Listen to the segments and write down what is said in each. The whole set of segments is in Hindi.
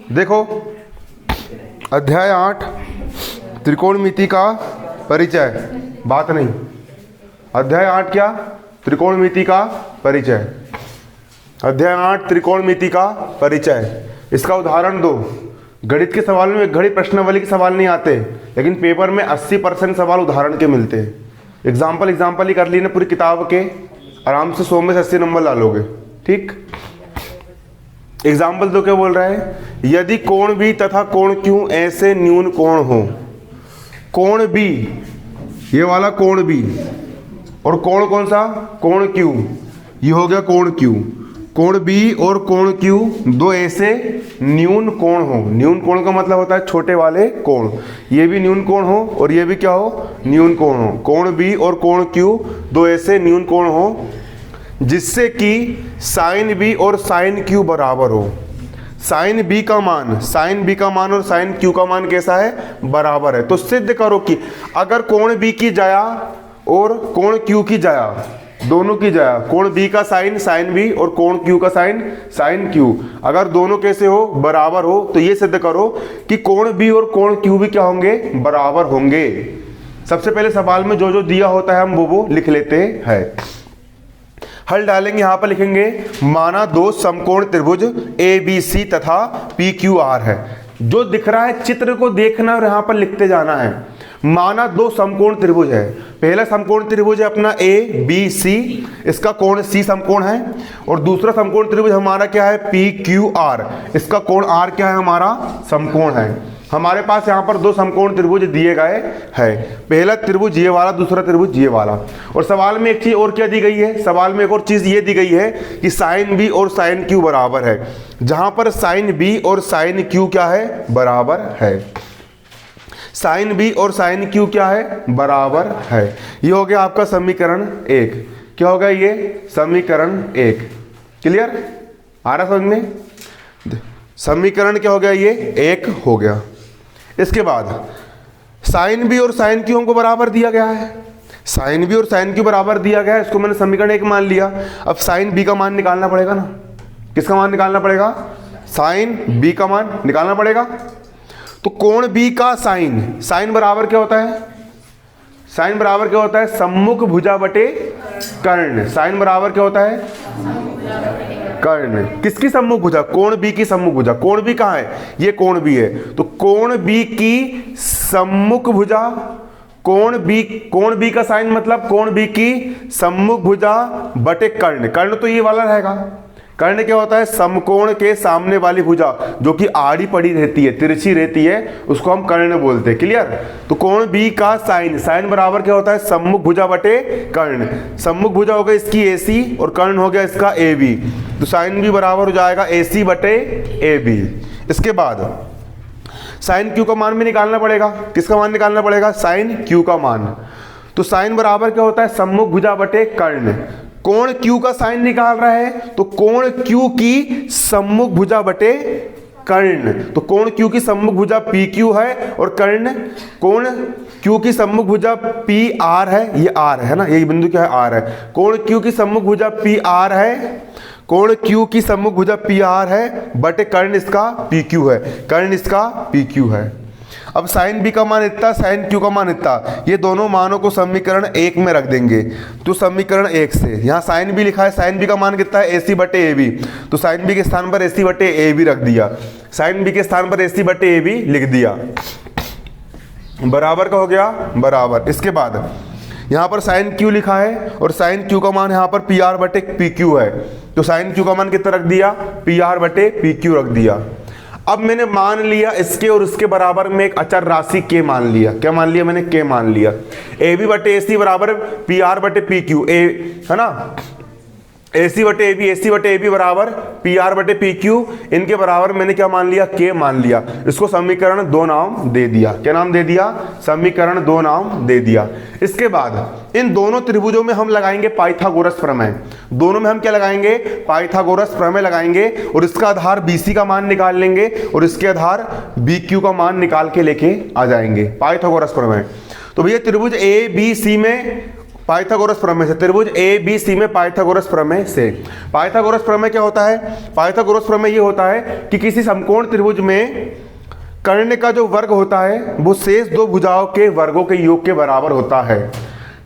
देखो अध्याय 8 त्रिकोणमिति का परिचय, बात नहीं। अध्याय 8 क्या? त्रिकोणमिति का परिचय। अध्याय 8 त्रिकोणमिति का परिचय। इसका उदाहरण दो। गणित के सवाल में गणित प्रश्नावली के सवाल नहीं आते, लेकिन पेपर में 80% सवाल उदाहरण के मिलते हैं। एग्जाम्पल ही कर ली ना पूरी किताब के, आराम से 100 में से 80 नंबर ला लोगे। ठीक, एग्जाम्पल तो क्या बोल रहा है? यदि कोण बी तथा कोण क्यू ऐसे न्यून कोण हो। कोण बी, ये वाला कोण बी, और कोण कौन सा? कोण क्यू। ये हो गया कोण क्यू। कोण बी और कोण क्यू दो ऐसे न्यून कोण हो। न्यून कोण का मतलब होता है छोटे वाले कोण। ये भी न्यून कोण हो और ये भी क्या हो? न्यून कोण हो। कोण बी और कोण क्यू दो ऐसे न्यून कोण हो जिससे कि साइन बी और साइन क्यू बराबर हो। साइन बी का मान और साइन क्यू का मान कैसा है? बराबर है। तो सिद्ध करो कि अगर कोण बी की जाया और कोण क्यू की जाया, दोनों की जाया, कोण बी का साइन बी और कोण क्यू का साइन क्यू, अगर दोनों कैसे हो? बराबर हो, तो ये सिद्ध करो कि कोण बी और कोण क्यू भी क्या होंगे? बराबर होंगे। सबसे पहले सवाल में जो जो दिया होता है हम वो लिख लेते हैं। हल डालेंगे, यहां पर लिखेंगे माना दो समकोण त्रिभुज ABC तथा PQR है। जो दिख रहा है चित्र को देखना और यहां पर लिखते जाना है। माना दो समकोण त्रिभुज है। पहला समकोण त्रिभुज है अपना ABC, इसका कोण C समकोण है, और दूसरा समकोण त्रिभुज हमारा क्या है? PQR, इसका कोण R क्या है? हमारा समकोण है। हमारे पास यहाँ पर दो समकोण त्रिभुज दिए गए हैं। पहला त्रिभुज ये वाला, दूसरा त्रिभुज ये वाला। और सवाल में एक चीज और क्या दी गई है? सवाल में एक और चीज ये दी गई है कि साइन बी और साइन क्यू बराबर है, जहां पर साइन बी और साइन क्यू क्या है? बराबर है। साइन बी और साइन क्यू क्या है? बराबर है। ये हो गया आपका समीकरण 1। क्या होगा ये? समीकरण 1। क्लियर? आ रहा समझ में? समीकरण क्या हो गया? ये 1 हो गया। इसके बाद साइन बी और साइन क्यू हमको बराबर दिया गया है। साइन बी और साइन क्यू बराबर दिया गया है, इसको मैंने समीकरण 1 मान लिया। अब साइन बी का मान निकालना पड़ेगा ना। किसका मान निकालना पड़ेगा? साइन बी का मान निकालना पड़ेगा। तो कोण बी का साइन बराबर क्या होता है? साइन बराबर क्या होता है? सम्मुख भुजा बटे कर्ण। साइन बराबर क्या होता है? कर्ण। किसकी सम्मुख भुजा? कोण बी की सम्मुख भुजा। कोण बी कहाँ है? ये कोण बी है, तो कोण बी की सम्मुख भुजा, कोण बी का साइन मतलब कोण बी की सम्मुख भुजा बटे कर्ण। कर्ण तो ये वाला रहेगा। कर्ण क्या होता है? समकोण के सामने वाली भुजा जो कि आड़ी पड़ी रहती है, तिरछी रहती है, उसको हम कर्ण बोलते हैं। क्लियर? तो कोण बी का साइन बराबर क्या होता है? सम्मुख भुजा बटे कर्ण। सम्मुख भुजा हो गया इसकी AC और कर्ण हो गया इसका AB, तो साइन भी बराबर हो जाएगा AC बटे AB। इसके बाद साइन क्यू का मान भी निकालना पड़ेगा। किसका मान निकालना पड़ेगा? साइन क्यू का मान। तो साइन बराबर क्या होता है? सम्मुख भुजा बटे कर्ण। कोण क्यू का साइन निकाल रहा है, तो कोण क्यू की सम्मुख भुजा बटे कर्ण। तो कोण क्यू की सम्मुख भुजा PQ है और कर्ण कोण क्यू की सम्मुख भुजा PR है। ये R है ना, ये बिंदु क्या है? R है। कोण क्यू की सम्मुख भुजा PR है, कोण क्यू की सम्मुख भुजा PR है बटे कर्ण इसका PQ है। कर्ण इसका PQ है। अब साइन बी का मान इतना, साइन क्यू का मान इतना, ये दोनों मानों को समीकरण 1 में रख देंगे। तो समीकरण 1 से यहाँ साइन बी लिखा है, साइन बी का मान कितना है? AC बटे AB, तो साइन बी के स्थान पर AC बटे AB रख दिया। साइन बी के स्थान पर AC बटे AB लिख दिया। बराबर का हो गया बराबर। इसके बाद यहाँ पर साइन क्यू लिखा है और साइन क्यू का मान यहाँ पर PR बटे PQ है, तो साइन क्यू का मान कितना रख दिया? PR बटे PQ रख दिया। अब मैंने मान लिया इसके और इसके बराबर में एक अचर राशि K मान लिया। क्या मान लिया मैंने? K मान लिया। AB बटे AC बराबर PR बटे PQ, है ना? AC बटे AB बराबर PR बटे PQ, इनके बराबर मैंने क्या मान लिया? K मान लिया। इसको समीकरण 2 नाम दे दिया। क्या नाम दे दिया? समीकरण 2 नाम दे दिया। इसके बाद इन दोनों त्रिभुजों में हम लगाएंगे पाइथागोरस प्रमेय। दोनों में हम क्या लगाएंगे? पाइथागोरस प्रमेय लगाएंगे, और इसका आधार BC का मान निकाल लेंगे और इसके आधार BQ का मान निकाल के लेके आ जाएंगे। पाइथागोरस प्रमेय। तो भैया त्रिभुज ABC में पाइथागोरस प्रमेय से, त्रिभुज ए बी सी में पाइथागोरस प्रमेय से। पाइथागोरस प्रमेय क्या होता है? पाइथागोरस प्रमेय ये होता है कि किसी समकोण त्रिभुज में कर्ण का जो वर्ग होता है वो शेष दो भुजाओं के वर्गों के योग के बराबर होता है।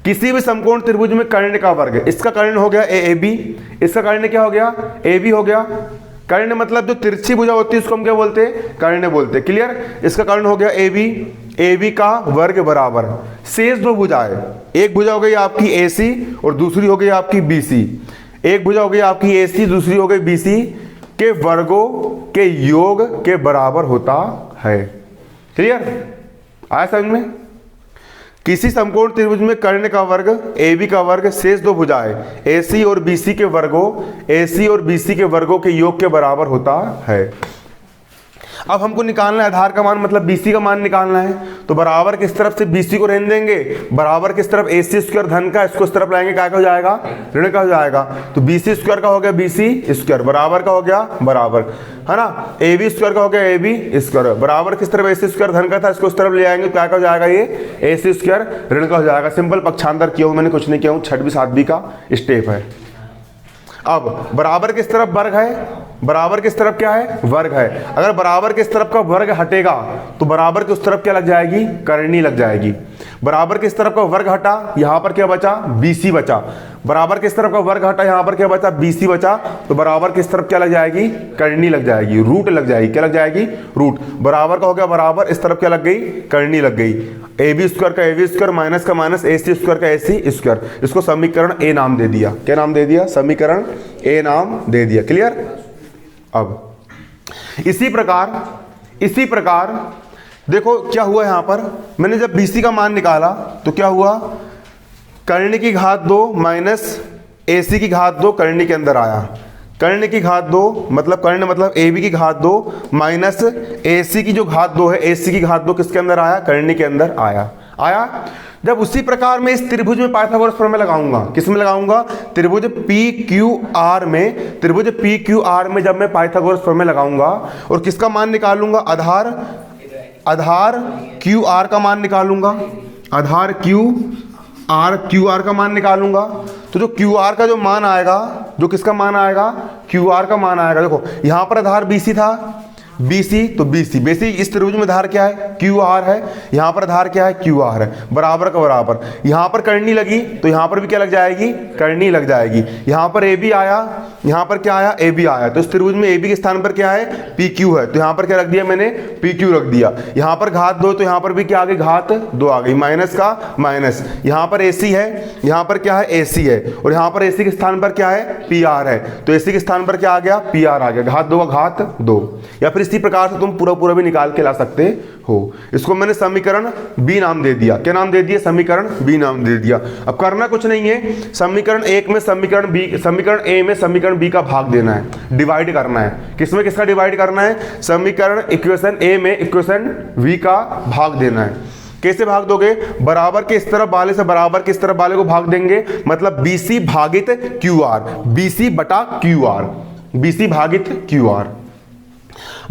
किसी भी समकोण त्रिभुज में कर्ण का वर्ग, इसका कर्ण हो गया ए बी, इसका कर्ण क्या हो गया? ए बी हो गया। कर्ण मतलब जो तिरछी भुजा होती है उसको हम क्या बोलते हैं? कर्ण बोलते हैं। क्लियर? इसका कर्ण हो गया ए बी का वर्ग बराबर शेष दो भुजाएं, एक भुजा हो गई आपकी ए सी और दूसरी हो गई आपकी बी सी। एक भुजा हो गई आपकी ए सी, दूसरी हो गई बी सी के वर्गों के योग के बराबर होता है। क्लियर? आया समझ में? किसी समकोण त्रिभुज में कर्ण का वर्ग ए बी का वर्ग शेष दो भुजाएं ए सी और बी सी के वर्गों, ए सी और बी सी के वर्गों के योग के बराबर होता है। अब हमको निकालना है आधार का मान, मतलब BC का मान निकालना है। तो बराबर किस तरफ से BC को रहने देंगे? बराबर किस तरफ? AC स्क्वायर धन का, इसको इस तरफ लाएंगे, क्या हो जाएगा? ऋण का हो जाएगा। तो BC स्क्वायर का हो गया BC स्क्वायर, बराबर का हो गया बराबर, है ना। AB स्क्वायर का हो गया AB स्क्वायर, बराबर किस तरफ? AC स्क्वायर धन का था, इसको इस तरफ ले आएंगे, क्या हो जाएगा? ये AC स्क्वायर ऋण का हो जाएगा। सिंपल पक्षांतर किया हूं मैंने, कुछ नहीं किया हूं, 6वीं 7वीं का स्टेप है। अब बराबर किस तरफ वर्ग है? बराबर किस तरफ क्या है? वर्ग है। अगर बराबर किस तरफ का वर्ग हटेगा तो बराबर के उस तरफ क्या लग जाएगी? करनी लग जाएगी। बराबर किस तरफ का वर्ग हटा, यहां पर क्या बचा? BC बचा। बराबर किस तरफ का वर्ग हटा, यहां पर क्या बचा? BC बचा। तो बराबर किस तरफ क्या लग जाएगी? करनी लग जाएगी, रूट लग जाएगी। क्या लग जाएगी? रूट। बराबर का हो गया बराबर, इस तरफ क्या लग गई? करनी लग गई। AB स्क्वायर का AB स्क्वायर माइनस का माइनस, AC स्क्वायर का AC स्क्वायर, इसको समीकरण A नाम दे दिया। क्या नाम दे दिया? समीकरण A नाम दे दिया। क्लियर? अब इसी प्रकार देखो क्या हुआ यहां पर, मैंने जब BC का मान निकाला तो क्या हुआ? कर्ण की घात 2 माइनस AC की घात 2 कर्ण के अंदर आया। कर्ण की घात 2 मतलब कर्ण मतलब AB की घात 2 माइनस AC की जो घात 2 है, AC की घात 2 किसके अंदर आया? कर्ण के अंदर आया। जब उसी प्रकार मैं इस त्रिभुज में पाइथागोरस प्रमेय लगाऊंगा, किस में लगाऊंगा? त्रिभुज PQR में, त्रिभुज PQR में जब मैं पाइथागोरस प्रमेय लगाऊंगा और किसका मान निकालूंगा? आधार QR का मान निकालूंगा, आधार QR का मान निकालूंगा। तो जो QR का जो मान आएगा, जो किसका मान आएगा? QR का मान आएगा। देखो यहां पर आधार BC था, BC तो BC इस त्रिभुज में आधार क्या है? QR है। यहां पर आधार क्या है? QR है। बराबर का बराबर, यहां पर करनी लगी तो यहां पर भी क्या लग जाएगी? करनी लग जाएगी। यहां पर AB आया, यहां पर क्या आया? AB आया। तो इस त्रिभुज में AB के स्थान पर क्या है? PQ है। तो यहां पर क्या रख दिया मैंने? PQ रख दिया। यहां पर घात 2 तो यहां पर भी क्या आ गई? घात 2 आ गई, माइनस का माइनस। यहां पर AC है, यहां पर क्या है? AC है। और यहां पर AC के स्थान पर क्या है? PR है। तो AC के स्थान पर क्या आ गया? PR आ गया। घात 2 का घात 2। या फिर इसी प्रकार से तुम पूरा भी निकाल के ला सकते हो। इसको मैंने समीकरण B नाम दे दिया। क्या नाम दे दिया? समीकरण B नाम दे दिया। अब करना कुछ नहीं है, समीकरण 1 में समीकरण A में समीकरण B का भाग देना है, डिवाइड करना है। किसमें किसका डिवाइड करना है? समीकरण इक्वेशन A में इक्वेशन B का भाग देना है। कैसे भाग दोगे? बराबर के इस तरफ वाले से बराबर के इस तरफ वाले को भाग देंगे, मतलब BC भागित QR, BC बटा QR, BC भागित QR।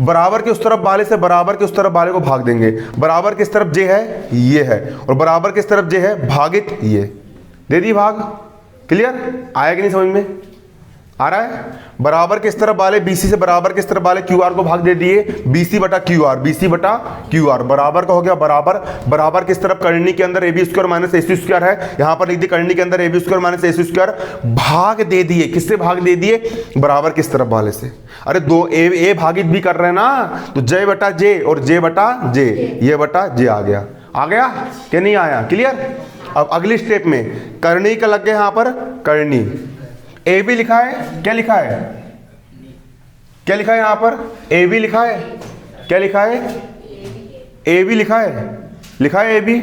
बराबर के उस तरफ वाले से बराबर के उस तरफ वाले को भाग देंगे। बराबर किस तरफ J है? ये है। और बराबर किस तरफ J है? भागित ये। दे दी भाग। क्लियर? आया कि नहीं समझ में? आ रहा है? बराबर किस तरफ वाले BC से बराबर किस तरफ वाले QR को भाग दे दिए, BC बटा QR, BC बटा QR। बराबर का हो गया बराबर, बराबर किस तरफ? करनी के अंदर AB square minus AC square है, यहां पर लिख दी करनी के अंदर AB square minus AC square. भाग दे दिए, किससे भाग दे दिए? बराबर किस तरफ वाले से। अरे दो A भागित भी कर रहे हैं ना, तो J बटा J और J बटा J, ये बटा J आ गया क्या नहीं आया? क्लियर? अब अगली स्टेप में करनी का लग गया, यहां पर करनी AB लिखा है, क्या लिखा है? क्या लिखा है यहां पर? AB लिखा है। क्या लिखा है? AB लिखा है, लिखा है AB।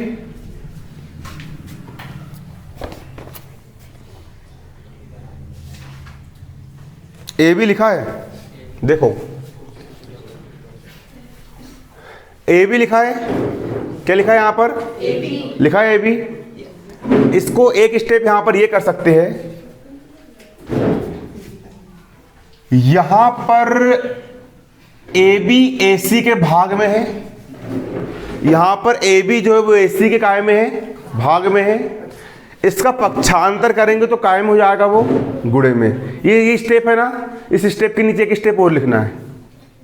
AB लिखा है, देखो AB लिखा है। क्या लिखा है यहां पर? AB लिखा है AB। इसको एक स्टेप यहां पर ये कर सकते हैं, यहां पर AB AC के भाग में है, यहां पर AB जो है वो AC के काय में है? भाग में है। इसका पक्षांतर करेंगे तो कायम हो जाएगा वो गुणे में। ये स्टेप है ना, इस स्टेप के नीचे एक स्टेप और लिखना है,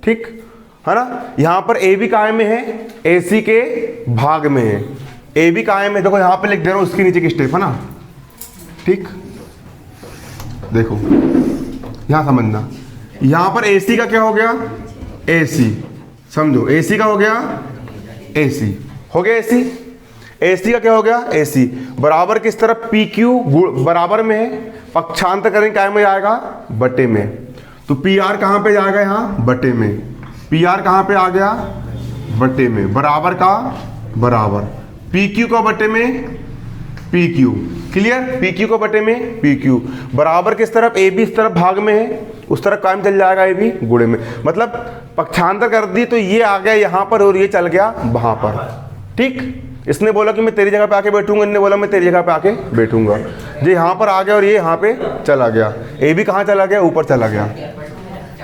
ठीक है ना। यहां पर ए भी कायम में है, ए सी के भाग में है, ए भी कायम है, देखो यहां पे लिख दे रहा हूं, उसके नीचे की स्टेप है ना, ठीक। देखो यहां समझना, यहां पर ए सी का क्या हो गया, ए सी, समझो ए सी का हो गया, ए सी हो गया, ए सी, ए सी का क्या हो गया, ए सी बराबर किस तरफ, पी क्यू बराबर में है, पक्षांतर करेंगे क्या में जाएगा, बटे में। तो पी आर कहां पे जाएगा, यहां बटे में, पी आर कहां पे आ गया, बटे में, बराबर का बराबर, पी क्यू का बटे में P Q, clear, P Q का बटे में पी क्यू, बराबर किस तरफ, ए बी इस तरफ भाग में है, उस तरफ कायम चल जाएगा, ए बी गुणे में, मतलब पक्षांतर कर दी तो ये आ गया यहां पर और ये चल गया वहां पर, ठीक। इसने बोला कि मैं तेरी जगह पे आके बैठूंगा, इन्होंने बोला मैं तेरी जगह पे आके बैठूंगा, ये यहाँ पर आ गया और ये यहाँ पे चला गया, ए भी कहाँ चला गया, ऊपर चला गया,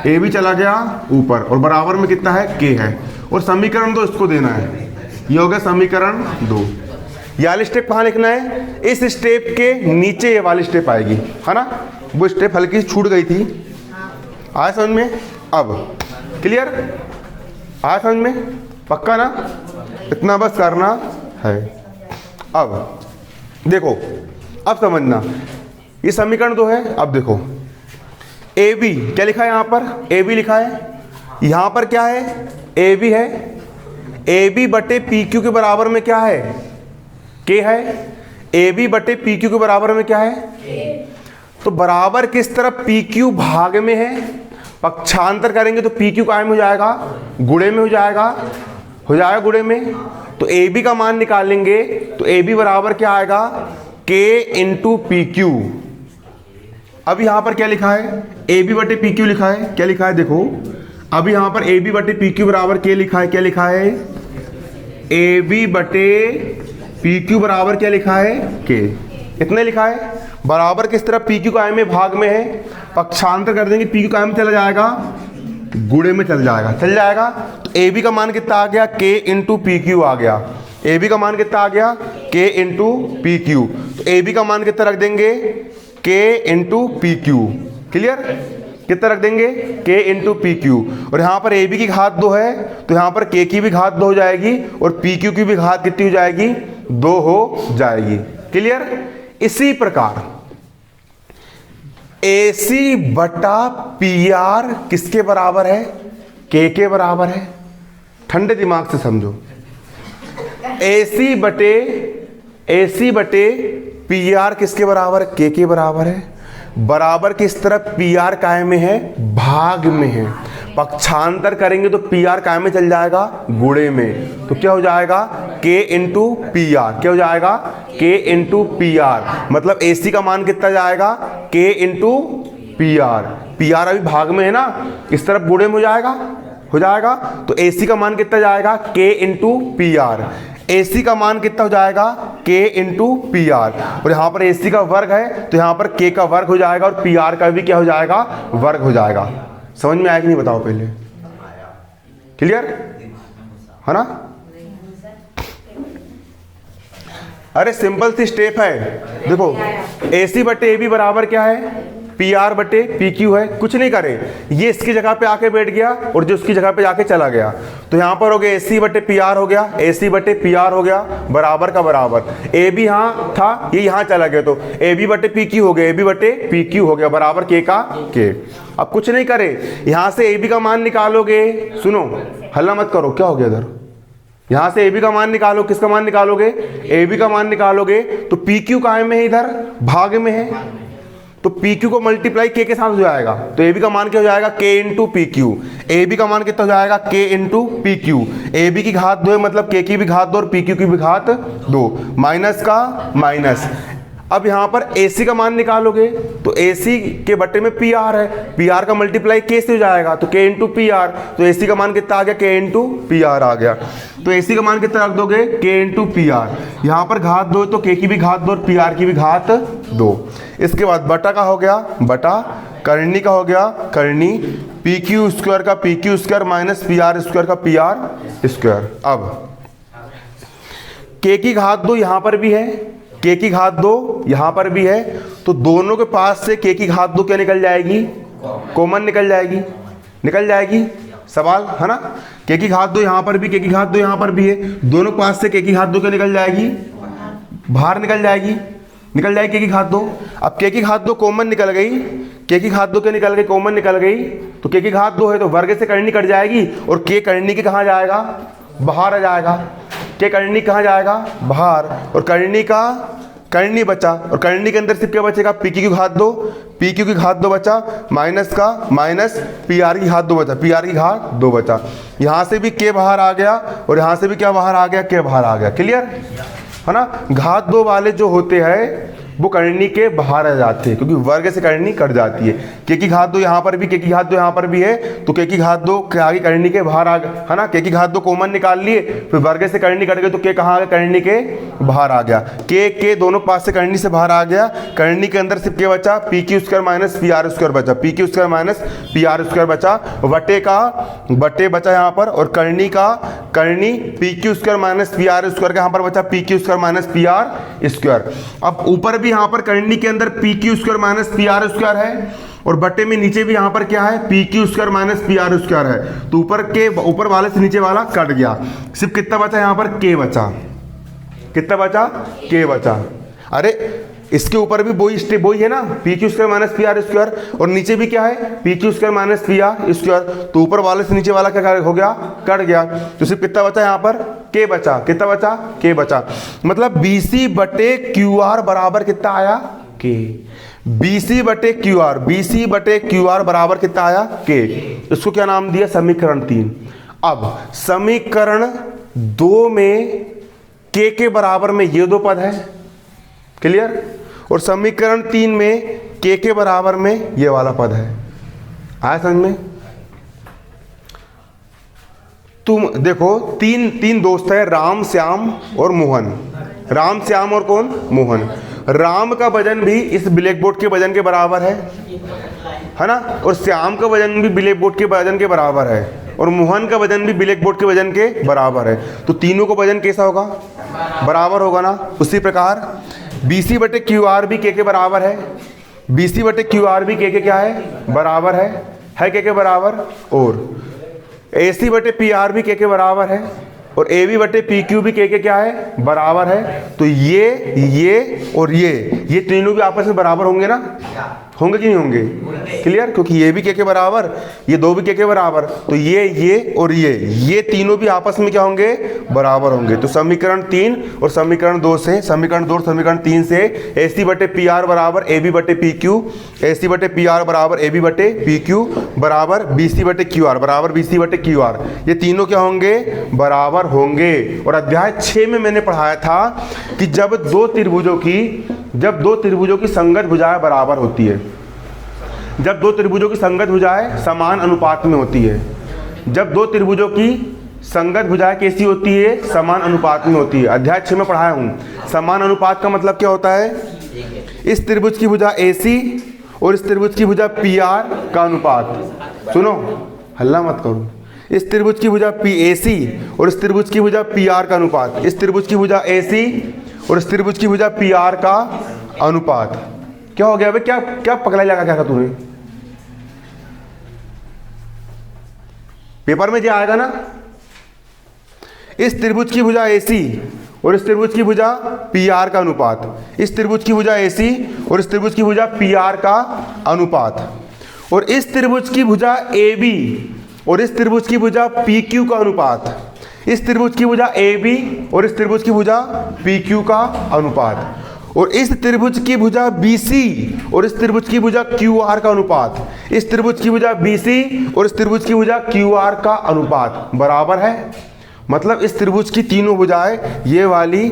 ए भी चला गया ऊपर, और बराबर में कितना है, के है, और समीकरण 2 इसको देना है, ये हो गया समीकरण 2। ये वाली स्टेप कहाँ लिखना है, इस स्टेप के नीचे ये वाली स्टेप आएगी, है ना, वो स्टेप हल्की सी छूट गई थी, आया समझ में, अब क्लियर, आया समझ में, पक्का ना, इतना बस करना है। अब देखो, अब समझना, ये समीकरण 2 है। अब देखो ए बी क्या लिखा है, यहां पर ए बी लिखा है, यहां पर क्या है, ए बी है, ए बी बटे पी क्यू के बराबर में क्या है, के है, ए बी बटे पी क्यू के बराबर में क्या है, तो बराबर किस तरफ, पी क्यू भाग में है, पक्षांतर करेंगे तो पी क्यू कायम हो जाएगा, गुणे में हो जाएगा गुणे में, तो ए बी का मान निकालेंगे तो ए बी बराबर क्या आएगा, के इंटू पी क्यू। अब यहां पर क्या लिखा है, ए बी बटे पी क्यू लिखा है, क्या लिखा है देखो, अब यहां पर ए बी बटे पी क्यू बराबर के लिखा है, क्या लिखा है, ए बी बटे पी क्यू बराबर क्या लिखा है, के, इतने लिखा है, बराबर किस तरफ, पी क्यू कायम में भाग में है, पक्षांतर कर देंगे, पी क्यू कायम में चला जाएगा, गुणे में चल जाएगा, तो ए बी का मान कितना आ गया, के इंटू पी क्यू आ गया, ए बी का मान कितना आ गया, के इंटू पी क्यू, तो ए बी का मान कितना रख देंगे, के इंटू पी क्यू, क्लियर, कितना रख देंगे, के इंटू पी क्यू, और यहाँ पर ए बी की घात 2 है तो यहाँ पर के की भी घात 2 हो जाएगी, और पी क्यू की भी घात कितनी हो जाएगी, 2 हो जाएगी, क्लियर। इसी प्रकार AC बटा PR किसके बराबर है, K के बराबर है, ठंडे दिमाग से समझो, AC बटे PR किसके बराबर, K के बराबर है, बराबर किस तरफ, PR कायम में है, भाग में है, पक्षांतर करेंगे तो PR कायम में चल जाएगा, गुणे में, तो क्या हो जाएगा, K इंटू पी आर, क्या हो जाएगा, K इंटू पी आर, मतलब AC का मान कितना जाएगा, K into P R, P R अभी भाग में है ना, इस तरफ गुणे में हो जाएगा, तो AC का मान कितना जाएगा, K into P R, AC का मान कितना हो जाएगा, K इंटू पी आर, और यहाँ पर AC का वर्ग है तो यहाँ पर K का वर्ग हो जाएगा, और PR का भी क्या हो जाएगा, वर्ग हो जाएगा। समझ में आया कि नहीं, बताओ पहले, क्लियर है ना। अरे सिंपल सी स्टेप है, देखो AC बटे AB बराबर क्या है, PR बटे PQ है, कुछ नहीं करे, ये इसकी जगह पे आके बैठ गया और जो उसकी जगह पे जाके चला गया, तो यहाँ पर हो गया AC बटे PR हो गया, AC बटे PR हो गया, बराबर का बराबर, AB यहाँ था, ये यहाँ चला गया, तो AB बटे PQ हो गया, AB बटे PQ हो गया, बराबर K का K। अब कुछ नहीं करे, यहाँ से AB का मान निकालोगे, सुनो हल्ला मत करो, क्या हो गया इधर, यहां से AB का मान निकालो, किसका मान निकालोगे, AB का मान निकालोगे, तो PQ कायम में है, इधर भाग में है, तो PQ को मल्टीप्लाई K के साथ हो जाएगा, तो AB का मान क्या हो जाएगा, K इंटू PQ, AB का मान कितना हो जाएगा, K इंटू PQ, AB की घात 2 है मतलब K की भी घात 2 और PQ की भी घात 2, माइनस का माइनस। अब यहाँ पर AC का मान निकालोगे तो AC के बटे में PR है, PR का मल्टीप्लाई K से हो जाएगा, तो K इंटू PR, तो AC का मान कितना आ गया, K इंटू PR आ गया, तो AC का मान कितना रख दोगे, K इंटू PR, यहाँ पर घात 2 तो K की भी घात 2 और PR की भी घात 2। इसके बाद बटा का हो गया, बटा करनी का हो गया, करनी, PQ स्क्वायर का PQ square minus PR square का PR स्क्वायर। अब K की घात 2 यहाँ पर भी है k की घात 2 यहाँ पर भी है, तो दोनों के पास से k की घात 2 क्या निकल जाएगी, कॉमन निकल जाएगी, निकल जाएगी। सवाल है ना, k की घात 2 यहाँ पर भी, k की घात 2 यहाँ पर भी है, दोनों के पास से k की घात 2 क्या निकल जाएगी, बाहर निकल जाएगी, निकल जाएगी k की घात 2। अब k की घात 2 कॉमन निकल गई, k की घात 2 क्या निकल गई, कॉमन निकल गई, तो k की घात 2 है तो वर्ग से करनी कट जाएगी और k करनी के कहाँ जाएगा, बाहर आ जाएगा, k करनी कहाँ जाएगा, बाहर, और करनी का करनी बचा, और करनी के अंदर सिर्फ क्या बचेगा, p की घात 2, p की घात 2 बचा, माइनस का माइनस pr की घात 2 बचा, pr की घात 2 बचा। यहाँ से भी k बाहर आ गया और यहाँ से भी क्या बाहर आ गया, k बाहर आ गया। क्लियर है ना। घात 2 वाले जो होते हैं वो करनी के बाहर आ जाते हैं क्योंकि वर्ग से करनी कट जाती है। k की घात 2 यहाँ पर भी, k की घात 2 यहाँ पर भी है, तो k की घात 2 क्या आगे करनी के बाहर आ गया, है ना। k की घात 2 कॉमन निकाल लिए, फिर वर्ग से करनी कट गई तो k कहाँ आ गया, करनी के बाहर आ गया। k दोनों पास से करनी से बाहर आ गया, करनी के अंदर सिर्फ क्या बचा, P Q square minus P R square बचा, P Q square minus P R square बचा, बटे बचा यहाँ पर, और करनी का करनी P Q square minus P R square का यहाँ पर बचा P Q square minus P R square. अब ऊपर भी यहाँ पर करनी के अंदर P Q square minus P R square है, और बटे में नीचे भी यहाँ पर क्या है, P Q square minus P R square है, तो ऊपर वाले से नीचे वाला कट गया, सिर्फ कितना बचा यहाँ पर, के बचा, कितना बचा, के बचा। अरे इसके ऊपर भी वही है ना, P Q square minus P R square, और नीचे भी क्या है, P Q square minus P R square, तो ऊपर वाले से नीचे वाला क्या हो गया, कट गया, तो सिर्फ कितना बचा यहाँ पर, के बचा, कितना बचा, के बचा। मतलब BC बटे क्यू आर बराबर कितना आया, के। BC बटे क्यू आर, BC बटे क्यू आर बराबर कितना आया, के। इसको क्या नाम दिया, समीकरण 3। अब समीकरण 2 में के बराबर में ये दो पद है, क्लियर, और समीकरण 3 में के बराबर में ये वाला पद है। आया समझ में। तुम देखो तीन दोस्त है, राम, श्याम और मोहन। राम, श्याम और कौन, मोहन। राम का वजन भी इस ब्लैक बोर्ड के वजन के बराबर है ना, और श्याम का वजन भी ब्लैक बोर्ड के वजन के बराबर है, और मोहन का वजन भी ब्लैक बोर्ड के वजन के बराबर है, तो तीनों का वजन कैसा होगा, बराबर होगा ना। उसी प्रकार BC बटे क्यू आर भी के बराबर है, BC बटे क्यू आर भी के क्या है, बराबर है के बराबर, और AC बटे पी आर भी के बराबर है, और AB बटे पी क्यू भी के क्या है, बराबर है। तो ये और ये तीनों भी आपस में बराबर होंगे ना, होंगे कि नहीं होंगे, क्लियर, क्योंकि ये भी के बराबर, ये दो भी के बराबर, तो ये और ये तीनों भी आपस में क्या होंगे, बराबर होंगे। तो समीकरण 3 और समीकरण 2 से, समीकरण 2 और समीकरण 3 से AC बटे पी आर बराबर AB बटे पी क्यू, AC बटे पी आर बराबर AB बटे पी क्यू बराबर BC बटे क्यू आर बराबर BC बटे क्यू आर, ये तीनों क्या होंगे, बराबर होंगे। और अध्याय 6 में मैंने पढ़ाया था कि जब दो त्रिभुजों की संगत भुजाएं बराबर होती है, जब दो त्रिभुजों की संगत भुजाएं समान अनुपात में होती है, जब दो त्रिभुजों की संगत भुजाएं कैसी होती है, समान अनुपात में होती है। अध्याय 6 में पढ़ाया हूं। समान अनुपात का मतलब क्या होता है, इस त्रिभुज की भुजा AC और इस त्रिभुज की भुजा PR का अनुपात, सुनो हल्ला मत करो, इस त्रिभुज की भुजा PAC और इस त्रिभुज की भुजा PR का अनुपात, इस त्रिभुज की भुजा AC और इस त्रिभुज की भुजा PR का अनुपात। क्या हो गया भाई, क्या पकड़ा लगा, क्या था तूने, पेपर में जो आएगा ना, इस त्रिभुज की भुजा AC और इस त्रिभुज की भुजा PR का अनुपात, इस त्रिभुज की भुजा AC और इस त्रिभुज की भुजा PR का अनुपात, और इस त्रिभुज की भुजा AB और इस त्रिभुज की भुजा PQ का अनुपात, इस त्रिभुज की भुजा AB और इस त्रिभुज की भुजा PQ का अनुपात, और इस त्रिभुज की भुजा BC और इस त्रिभुज की भुजा QR का अनुपात, इस त्रिभुज की भुजा BC और इस त्रिभुज की भुजा QR का अनुपात बराबर है। मतलब इस त्रिभुज की तीनों भुजाएं, ये वाली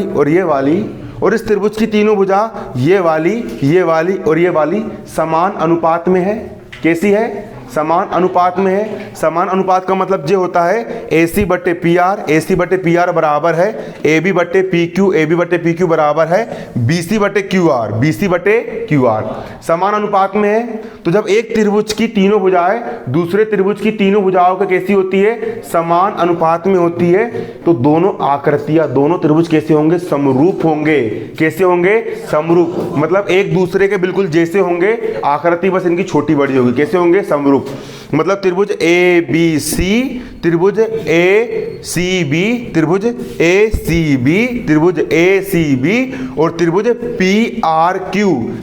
और ये वाली, और इस त्रिभुज की तीनों भुजा ये वाली और ये वाली समान अनुपात में है। कैसी है, समान अनुपात में है। समान अनुपात का मतलब ये होता है AC बट्टे PR, AC बट्टे PR बराबर है AB बट्टे PQ, AB बट्टे PQ बराबर है BC बट्टे QR, BC बट्टे QR। समान अनुपात में है तो जब एक त्रिभुज की तीनों भुजाएं दूसरे त्रिभुज की तीनों भुजाओं के कैसी होती है, समान अनुपात में होती है, तो दोनों आकृतियां, दोनों त्रिभुज कैसे होंगे, समरूप होंगे। कैसे होंगे, समरूप, मतलब एक दूसरे के बिल्कुल जैसे होंगे, आकृति बस इनकी छोटी बड़ी होगी। कैसे होंगे, समरूप। मतलब त्रिभुज ABC, त्रिभुज ACB, त्रिभुज ACB, त्रिभुज ACB और त्रिभुज PRQ,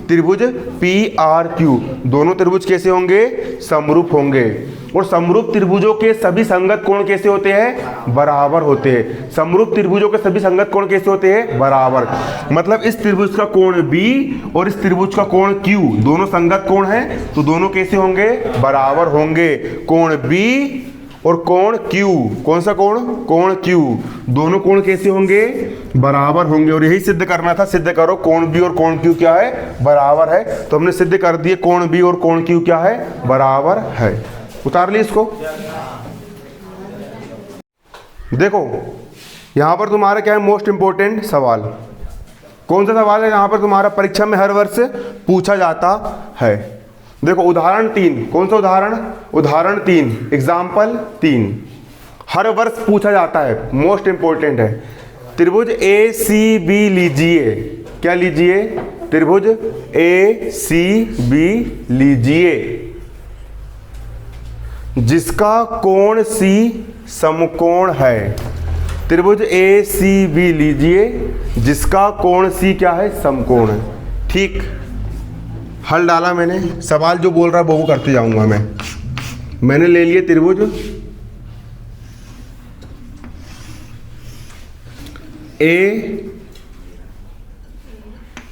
त्रिभुज PRQ, दोनों त्रिभुज कैसे होंगे, समरूप होंगे। और समरूप त्रिभुजों के सभी संगत कोण कैसे होते हैं, बराबर होते हैं। समरूप त्रिभुजों के सभी संगत कोण कैसे होते हैं, बराबर। मतलब इस त्रिभुज का कोण B और इस त्रिभुज का कोण Q दोनों संगत कोण हैं, तो दोनों कैसे होंगे, बराबर होंगे। कोण B और कोण Q, कौन सा कोण, कोण Q, दोनों कोण कैसे होंगे, बराबर होंगे। और यही सिद्ध करना था, सिद्ध करो कोण B और कोण Q क्या है, बराबर है। तो हमने सिद्ध कर दिए कोण B और कोण Q क्या है, बराबर है। उतार ली इसको। देखो यहां पर तुम्हारा क्या है, मोस्ट इंपोर्टेंट सवाल। कौन सा सवाल है यहां पर तुम्हारा परीक्षा में हर वर्ष पूछा जाता है। देखो उदाहरण 3, कौन सा उदाहरण, उदाहरण 3, एग्जाम्पल 3 हर वर्ष पूछा जाता है, मोस्ट इंपोर्टेंट है। त्रिभुज ACB लीजिए, क्या लीजिए, त्रिभुज ACB लीजिए जिसका कोण C समकोण है। त्रिभुज ACB लीजिए जिसका कोण C क्या है, समकोण है। ठीक, हल डाला मैंने, सवाल जो बोल रहा है वो करते जाऊंगा मैं। मैंने ले लिए त्रिभुज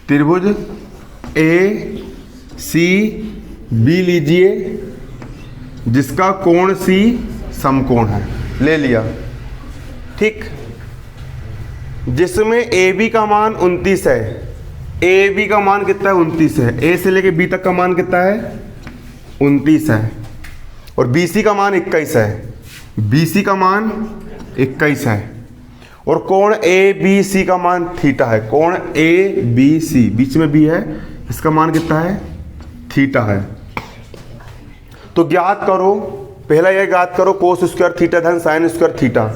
त्रिभुज ACB लीजिए जिसका कोण C समकोण है, ले लिया। ठीक, जिसमें AB का मान 29 है, AB का मान कितना है, 29 है। A से लेके B तक का मान कितना है, 29 है। और BC का मान 21 है, BC का मान 21 है। और कोण ABC का मान थीटा है, कोण ABC, बीच में B है, इसका मान कितना है, थीटा है। तो ज्ञात करो, पहला यह ज्ञात करो कोस स्क्वायर थीटा धन साइन स्क्वायर थीटा,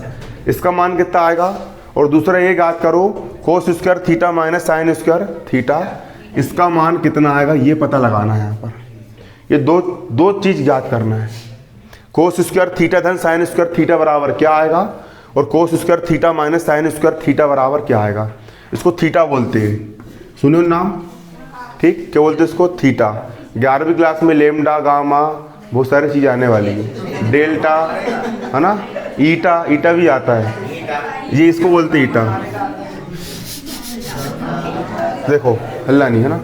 इसका मान कितना आएगा। और दूसरा ये ज्ञात करो cos square theta minus sine square theta, इसका मान कितना आएगा, ये पता लगाना है। यहाँ पर ये दो चीज़ ज्ञात करना है। कोस स्क्वायर थीटा धन साइन स्क्वायर थीटा बराबर क्या आएगा, और cos square theta minus sine square theta बराबर क्या आएगा। इसको थीटा बोलते हैं, सुनो नाम, ठीक, क्या बोलते हैं इसको, थीटा। 11वीं क्लास में लेमडा, गामा, बहुत सारी चीज़ आने वाली है, डेल्टा है ना, ईटा, ईटा भी आता है, ये इसको बोलते ईटा। देखो हल्ला नहीं है ना।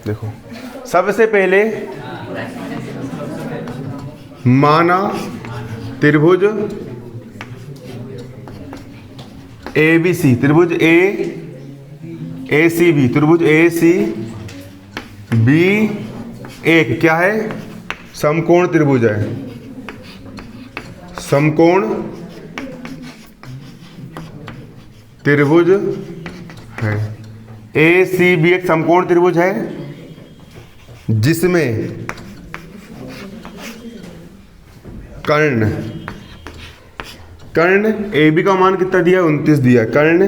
देखो सबसे पहले माना त्रिभुज ABC, त्रिभुज ACB, त्रिभुज ACB एक क्या है, समकोण त्रिभुज है, समकोण त्रिभुज है। ACB एक समकोण त्रिभुज है जिसमें कर्ण AB का मान कितना दिया है, 29 दिया है। कर्ण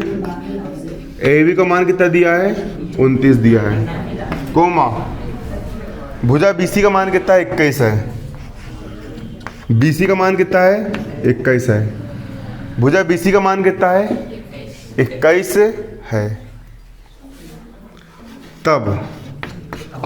AB का मान कितना दिया है, 29 दिया है, कोमा भुजा BC का मान कितना है, 21 है। BC का मान कितना है, 21 है। भुजा BC का मान कितना है, 21 है। तब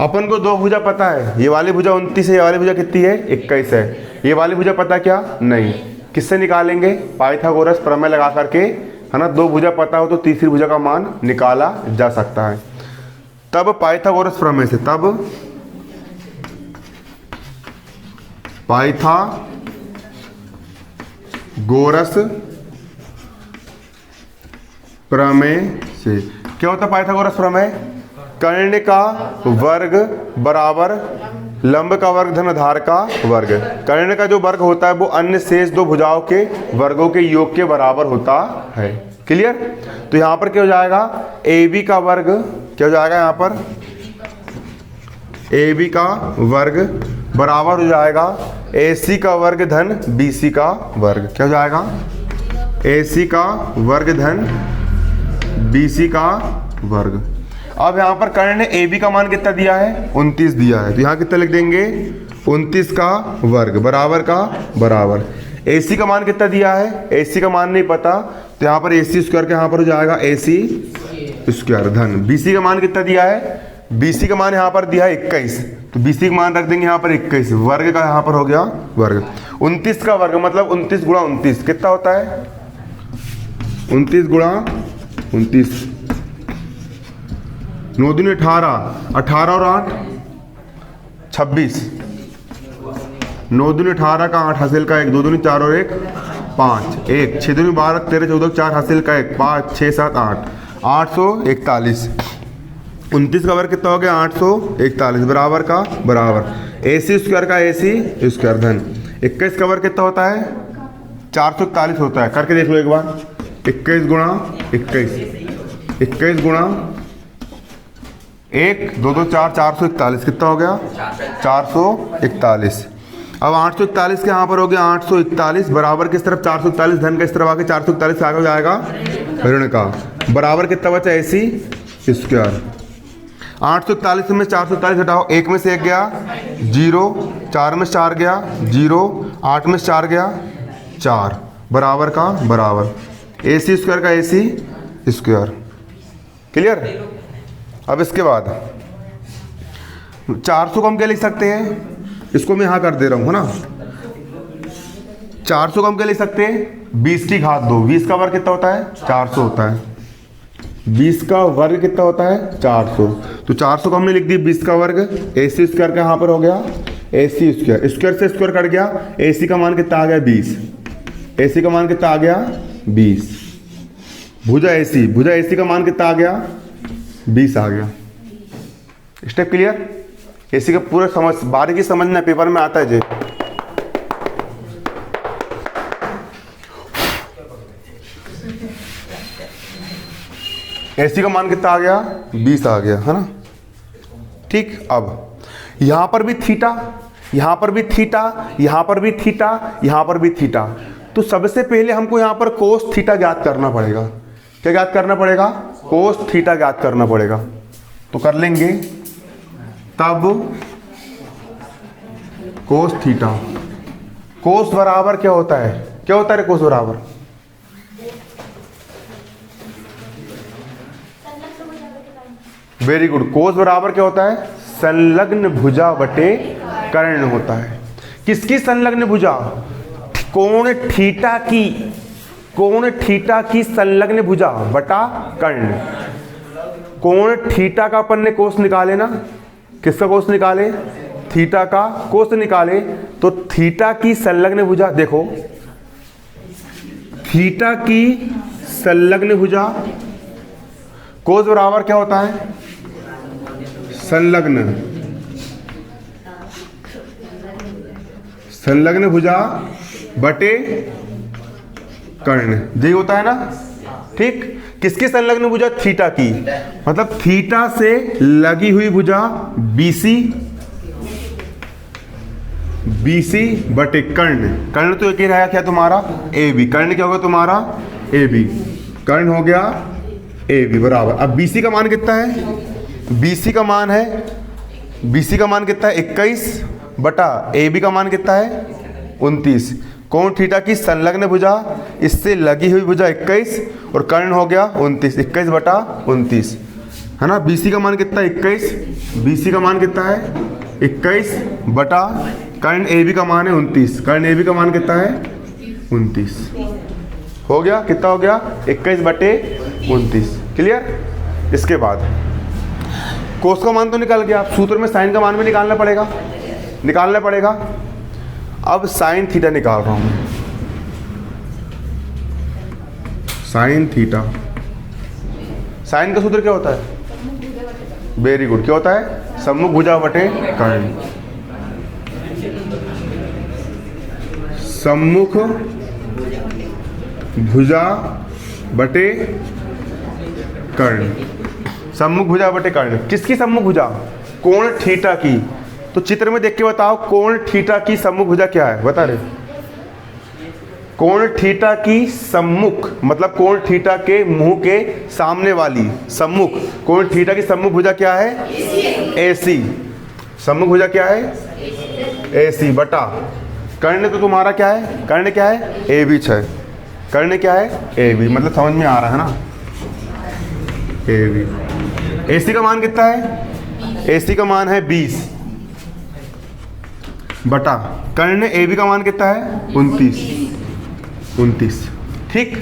अपन को दो भुजा पता है, ये वाली भुजा 29 है, ये वाली भुजा कितनी है, 21 है। ये वाली भुजा पता क्या, नहीं, किससे निकालेंगे, पाइथागोरस प्रमेय लगा करके, है ना। दो भुजा पता हो तो तीसरी भुजा का मान निकाला जा सकता है। तब पाइथागोरस प्रमेय से, तब पाइथागोरस प्रमेय से क्या होता है, पाइथागोरस प्रमेय, कर्ण का वर्ग बराबर लंब का वर्ग धन आधार का वर्ग। कर्ण का जो वर्ग होता है वो अन्य शेष दो भुजाओं के वर्गों के योग के बराबर होता है। क्लियर? तो यहां पर क्या हो जाएगा, ए बी का वर्ग क्या हो जाएगा, यहां पर ए बी का वर्ग बराबर हो जाएगा ए सी का वर्ग धन बी सी का वर्ग। क्या हो जाएगा, ए सी का वर्ग धन बी सी का वर्ग। अब यहाँ पर कर्ण ने ए बी का मान कितना दिया है, 29 दिया है, तो यहाँ कितना लिख देंगे, 29 का वर्ग बराबर का बराबर। ए सी का मान कितना दिया है, ए सी का मान नहीं पता, तो यहाँ पर ए सी स्क्वायर का यहाँ पर हो जाएगा ए सी स्क्वायर धन बी सी का मान कितना दिया है, बी सी का मान यहाँ पर दिया है 21, तो बी सी का मान रख देंगे यहाँ पर 21, वर्ग का यहाँ पर हो गया वर्ग। 29 का वर्ग मतलब 29 गुणा 29 कितना होता है, 29 गुणा 29, 9 दूनी 18, 18 और 8 26, 9 दूनी 18 का 8 हासिल का 1, 2 दूनी 4 और 1 5, 1 6 दूनी 12 13 14 4 हासिल का 1 5 6 7 8, 841। 29 का वर्ग कितना हो गया, 841 बराबर का बराबर। ए सी स्क्वायर का ए सी स्क्वायर धन 21 का वर्ग कितना होता है, 441 होता है। करके देख लो एक बार, 21 गुणा 21, 21 गुणा 1 2 2 4 441 कितना हो गया, 441। अब 841 के यहाँ पर हो गया 841 बराबर किस तरफ 441 धन का इस तरफ आके 441 आगे हो जाएगा ऋण का बराबर कितना बचा, ए सी स्क्वायर। 841 में 441 हटाओ, 1 में से 1 गया 0, 4 में से 4 गया 0, 8 में से 4 गया 4 बराबर का बराबर। ए सी स्क्वायर का ए सी स्क्वायर। क्लियर? अब इसके बाद 400 को हम क्या लिख सकते हैं, इसको मैं यहाँ कर दे रहा हूँ, है ना। 400 को हम क्या लिख सकते हैं, 20 की घात 2, 20 का वर्ग कितना होता है, 400 होता है। 20 का वर्ग कितना होता है, 400, तो 400 को हमने लिख दी 20 का वर्ग। ए सी स्क्वायर का यहाँ पर हो गया ए सी स्क्वायर, स्क्वायर से स्क्वायर कट गया, ए सी का मान कितना आ गया 20, ए सी का मान कितना आ गया 20, भुजा ए सी का मान कितना आ गया 20 आ गया। Step clear? एसी का पूरा समझ बारीकी समझना, पेपर में आता है जी। एसी का मान कितना आ गया 20 आ गया, है ना। ठीक, अब यहां पर भी थीटा, यहां पर भी थीटा, यहां पर भी थीटा, यहां पर भी थीटा, तो सबसे पहले हमको यहां पर कोस थीटा ज्ञात करना पड़ेगा। क्या ज्ञात करना पड़ेगा, कोस थीटा ज्ञात करना पड़ेगा। तो कर लेंगे, तब कोस थीटा, कोस बराबर क्या होता है, क्या होता है कोस बराबर, वेरी गुड, कोस बराबर क्या होता है, संलग्न भुजा बटे कर्ण होता है। किसकी संलग्न भुजा, कोण थीटा की, कोण थीटा की संलग्न भुजा बटा कर्ण। कोण थीटा का अपन ने कोस निकाले ना, किसका कोस निकाले, थीटा का कोस निकाले, तो थीटा की संलग्न भुजा, देखो थीटा की संलग्न भुजा, कोस बराबर क्या होता है, संलग्न, संलग्न भुजा बटे कर्ण, यही होता है ना। ठीक, किसकी संलग्न भुजा, थीटा की, मतलब थीटा से लगी हुई भुजा बीसी, बीसी बटे कर्ण। कर्ण तो एक ही रहेगा क्या तुम्हारा, ए बी। कर्ण क्या होगा तुम्हारा, ए बी। कर्ण हो गया ए बी बराबर। अब बीसी का मान कितना है, बीसी का मान है, बीसी का मान कितना है 21 बटा ए बी का मान कितना है 29। कोण थीटा की संलग्न भुजा, इससे लगी हुई भुजा 21 और कर्ण हो गया 29, 21 बटा 29, है ना। बीसी का मान कितना है 21, बीसी का मान कितना है 21 बटा कर्ण ए बी का मान है 29, कर्ण ए बी का मान कितना है 29, हो गया, कितना हो गया 21 बटे 29। क्लियर? इसके बाद कोस का मान तो निकल गया, अब सूत्र में साइन का मान भी निकालना पड़ेगा, निकालना पड़ेगा। अब साइन थीटा निकाल रहा हूं, साइन थीटा, साइन का सूत्र क्या होता है, वेरी गुड। क्या होता है? सम्मुख भुजा बटे कर्ण। सम्मुख भुजा बटे कर्ण। सम्मुख भुजा बटे कर्ण। किसकी सम्मुख भुजा? कोण थीटा की। तो चित्र में देख के बताओ, कोण थीटा की सम्मुख भुजा क्या है? बता रहे। कोण थीटा की सम्मुख मतलब कोण थीटा के मुंह के सामने वाली सम्मुख। कोण थीटा की सम्मुख भुजा क्या है? AC। सम्मुख भुजा क्या है? AC बटा कर्ण। तो तुम्हारा क्या है? कर्ण क्या है? AB है। कर्ण क्या है? AB। मतलब समझ में आ रहा है ना? AB। AC का मान कितना है? AC का मान है 20 बटा कर्ण AB का मान कितना है? 29। ठीक।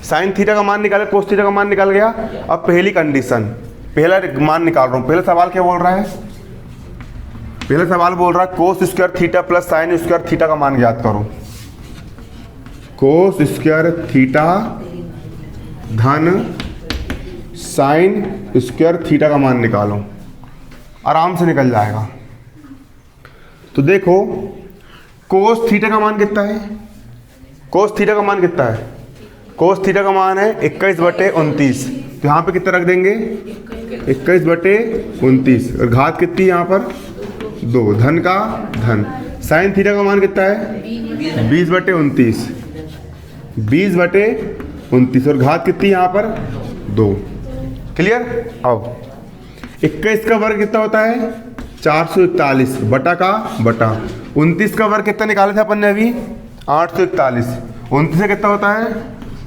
साइन थीटा का मान निकाले, कोस थीटा का मान निकाल गया। अब पहली कंडीशन, पहला मान निकाल रहा हूं। पहला सवाल क्या बोल रहा है? पहला सवाल बोल रहा है cos square theta plus sine square theta का मान ज्ञात करो। कोस स्क्वायर थीटा धन साइन स्क्वायर थीटा का मान निकालो। आराम से निकल जाएगा। तो देखो कोस थीटा का मान कितना है? कोस थीटा का मान कितना है? कोस थीटा का मान है 21 बटे 29। तो यहाँ पे कितना रख देंगे? 21 बटे 29। और घात कितनी यहाँ पर? 2। धन का धन। साइन थीटा का मान कितना है? 20 बटे 29। 20 बटे 29 और घात कितनी यहाँ पर? 2। क्लियर? अब 21 का वर्ग कितना होता है? 441 बटा का बटा 29 का वर्ग कितना निकाले थे अपन ने अभी? 841। 29 से कितना होता है?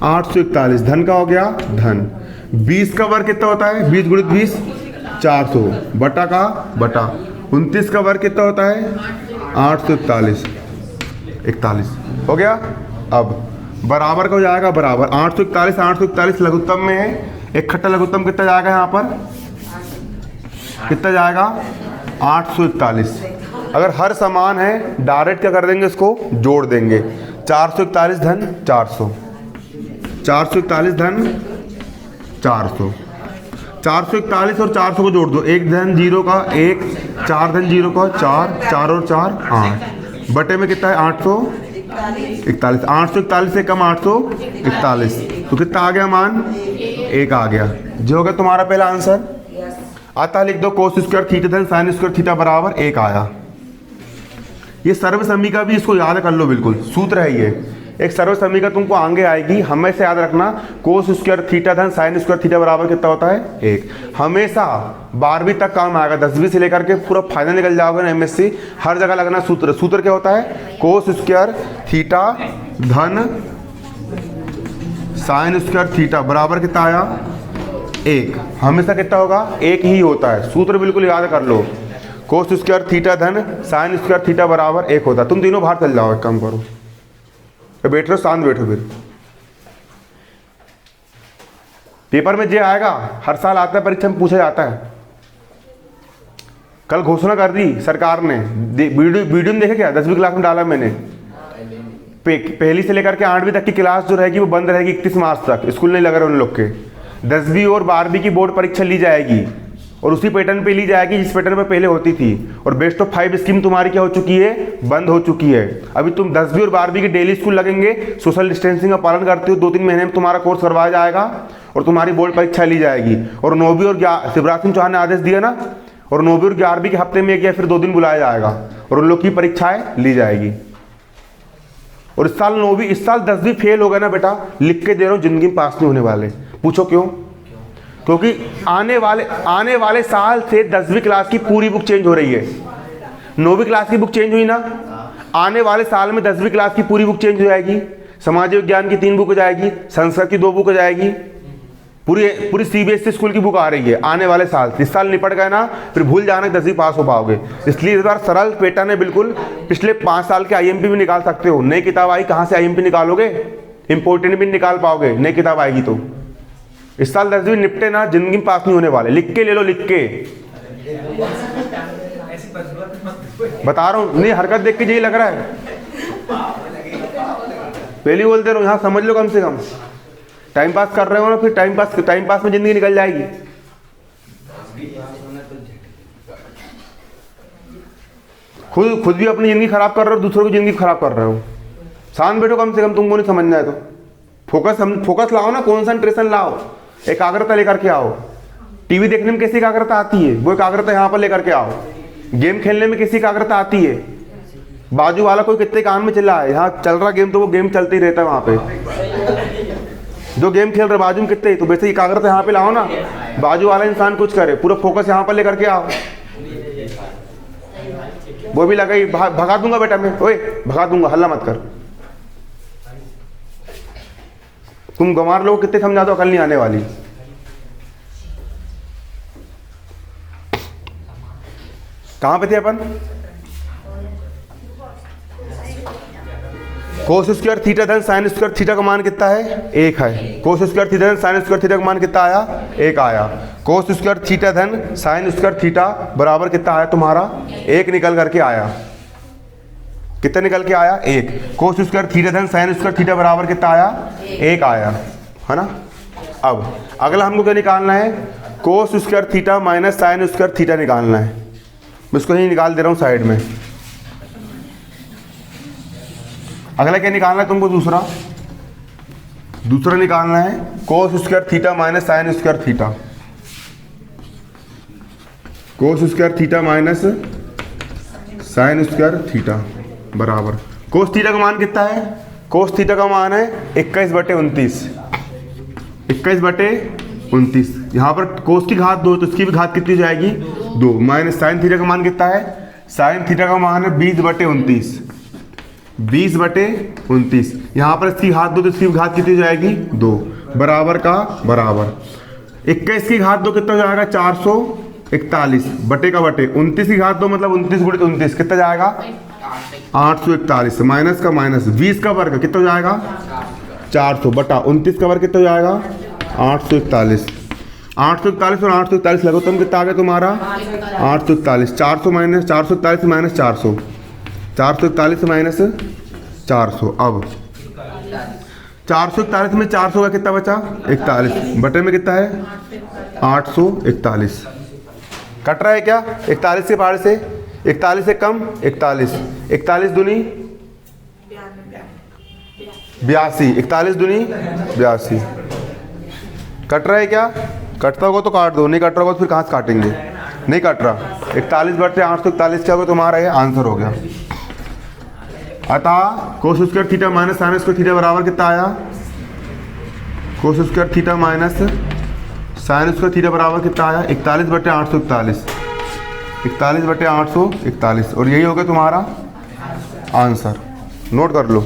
841। धन का हो गया धन। 20 का वर्ग कितना होता है? 20 गुणित 20 400 बटा का बटा 29 का वर्ग कितना होता है? 841। 41 हो गया। अब बराबर का हो जाएगा बराबर 841। 841 लघुत्तम में है। एक खट्टा लघुत्तम कितना जाएगा यहाँ पर? कितना जाएगा? 841। अगर हर समान है डायरेक्ट क्या कर देंगे? इसको जोड़ देंगे। 441 धन 400। 441 धन 400। 441 और 400 को जोड़ दो। 1 धन 0 का 1, 4 धन 0 का 4, 4 और 4 8 बटे में कितना है? 841। 841 से कम 841। तो कितना आ गया मान? 1 आ गया। जो होगा तुम्हारा पहला आंसर। आता लिख दो कोस स्क्वायर थीटा धन साइन स्क्वायर थीटा बराबर 1 आया। ये सर्वसमी का भी इसको याद कर लो, बिल्कुल सूत्र है ये। एक सर्वसमी का तुमको आगे आएगी, हमेशा याद रखना कोस स्क्वायर थीटा धन साइन स्क्वायर थीटा बराबर कितना होता है? 1। हमेशा 12वीं तक काम आएगा। 10वीं से लेकर के पूरा फाइनल निकल जाओगे ना MSc, हर जगह लगना सूत्र। सूत्र क्या होता है? कोस स्क्वायर थीटा धन साइन स्क्वायर थीटा बराबर कितना आया? 1। हमेशा कितना होगा? 1 ही होता है। सूत्र बिल्कुल याद कर लो। कोस स्क्वायर थीटा धन साइन स्क्वायर थीटा बराबर 1 होता है। तुम तीनों बाहर चल जाओ, एक काम करो, बैठ रहो, शांत बैठो। फिर पेपर में जे आएगा, हर साल आता है, परीक्षा में पूछा जाता है। कल घोषणा कर दी सरकार ने, वीडियो में देखे क्या? 10वीं क्लास में डाला मैंने। पहली से लेकर के 8वीं तक की क्लास जो रहेगी वो बंद रहेगी 31 मार्च तक। स्कूल नहीं लग रहे उन लोग के। 10वीं और 12वीं की बोर्ड परीक्षा ली जाएगी और उसी पैटर्न पे ली जाएगी जिस पैटर्न पे पहले होती थी। और बेस्ट ऑफ 5 स्कीम तुम्हारी क्या हो चुकी है? बंद हो चुकी है। अभी तुम 10वीं और 12वीं के डेली स्कूल लगेंगे, सोशल डिस्टेंसिंग का पालन करते हो, 2-3 महीने में तुम्हारा कोर्स करवाया जाएगा और तुम्हारी बोर्ड परीक्षा ली जाएगी। और 9वीं और शिवराज सिंह चौहान ने आदेश दिया ना, और 9वीं और 11वीं के हफ्ते में 1 या फिर 2 दिन बुलाया जाएगा और उन लोग की परीक्षाएं ली जाएगी। और इस साल 10वीं फेल हो गए ना बेटा, लिख के दे रहा हूँ, जिंदगी में पास नहीं होने वाले। पूछो क्यों? क्योंकि आने वाले साल से 10वीं क्लास की पूरी बुक चेंज हो रही है। 9वीं क्लास की बुक चेंज हुई ना, आने वाले साल में 10वीं क्लास की पूरी बुक चेंज हो जाएगी। समाज विज्ञान की 3 बुक हो जाएगी, संस्कृत की 2 बुक हो जाएगी, पूरी CBSE स्कूल की बुक आ रही है आने वाले साल। इस साल निपट गए ना, फिर भूल जाना 10वीं पास हो पाओगे। इसलिए इस बार सरल पैटर्न है बिल्कुल। पिछले 5 साल के IMP भी निकाल सकते हो। नई किताब आई, कहाँ से IMP निकालोगे? इंपोर्टेंट भी निकाल पाओगे, नई किताब आएगी तो। इस साल 10वीं निपटे ना, जिंदगी में पास नहीं होने वाले। लिख के ले लो, लिख के बता रहा हूँ। नहीं, हरकत देख के यही लग रहा है। पहले बोलते रहो, यहाँ समझ लो कम से कम। टाइम पास कर रहे हो ना, फिर टाइम पास में जिंदगी निकल जाएगी। खुद भी अपनी ज़िंदगी खराब कर रहे हो, दूसरों की ज़िंदगी खराब कर रहे हो। शांत बैठो कम से कम, तुमको नहीं समझना है तो। फोकस लाओ ना, कॉन्सेंट्रेशन लाओ, एकाग्रता लेकर के आओ। टीवी देखने में कैसी एकाग्रता आती है, वो एकाग्रता यहाँ पर लेकर के आओ। गेम खेलने में कैसी एकाग्रता आती है, बाजू वाला कोई कितने कान में चिल्ला है, यहाँ चल रहा गेम तो वो गेम चलते ही रहता है वहाँ पे। जो गेम खेल रहे बाजू में कितने, तो वैसे एकाग्रता यहाँ पे लाओ ना। बाजू वाला इंसान कुछ करे, पूरा फोकस यहाँ पर लेकर के आओ। वो भी लगा भगा दूंगा बेटा मैं, ओए भगा दूंगा, हल्ला मत कर। तुम गंवार लोग कितने समझा दो, अकल नहीं आने वाली। कहां पे थे अपन? कोस स्क्वायर थीटा धन साइन स्क्वायर थीटा का मान कितना है? 1 है। कोस स्क्वायर थीटा धन साइन स्क्वायर थीटा का मान कितना आया? 1 आया। कोस स्क्वायर थीटा धन साइन स्क्वायर थीटा बराबर कितना आया तुम्हारा? 1 निकल करके आया। कितना निकल के आया? 1। कोस स्क्वायर थीटा धन साइन स्क्वायर थीटा बराबर कितना आया? 1 आया, है ना। अब अगला हमको क्या निकालना है? Cos square theta minus sine square theta निकालना है। मैं इसको नहीं निकाल दे रहा हूँ साइड में। अगला क्या निकालना है तुमको? दूसरा निकालना है cos square theta minus sine square theta. Cos square theta minus sine square theta बराबर, कोस थीटा का मान कितना है? कोस थीटा का मान है 21/29। 21/29। यहाँ पर कोस की घात 2, तो इसकी भी घात कितनी हो जाएगी? 2। माइनस साइन थीटा का मान कितना है? साइन थीटा का मान है 20/29। 20/29। यहाँ पर इसकी घात 2, तो इसकी घात कितनी हो जाएगी? 2। बराबर का बराबर 21 की घात 2 कितना हो जाएगा? 441 बटे का बटे 29 की घात 2 मतलब 29 × 29 कितना जाएगा? 841। माइनस का माइनस 20 का वर्ग कितना हो जाएगा? 400 बटा 29 का वर्ग कितना हो जाएगा? 841। 841 और 841 लगो तुम, कितना आ गया तुम्हारा? 841। 400 माइनस 441 माइनस 400, 441 माइनस 400। अब 441 में 400 का कितना बचा? 41 बटे में कितना है? 841। कट रहा है क्या? 41 के पार से 41 से कम 41, 41 दूनी 82, 41 दूनी 82। कट रहा है क्या? कटता होगा तो काट दो, नहीं कट रहा होगा तो फिर कहाँ से काटेंगे? नहीं कट रहा। 41/841 क्या होगा तुम्हारा? ये आंसर हो गया। अतः cos square theta minus sine square theta बराबर कितना आया? Cos square theta minus sine square theta बराबर कितना आया? 41/841। 41/841 और यही हो गया तुम्हारा आंसर। नोट कर लो।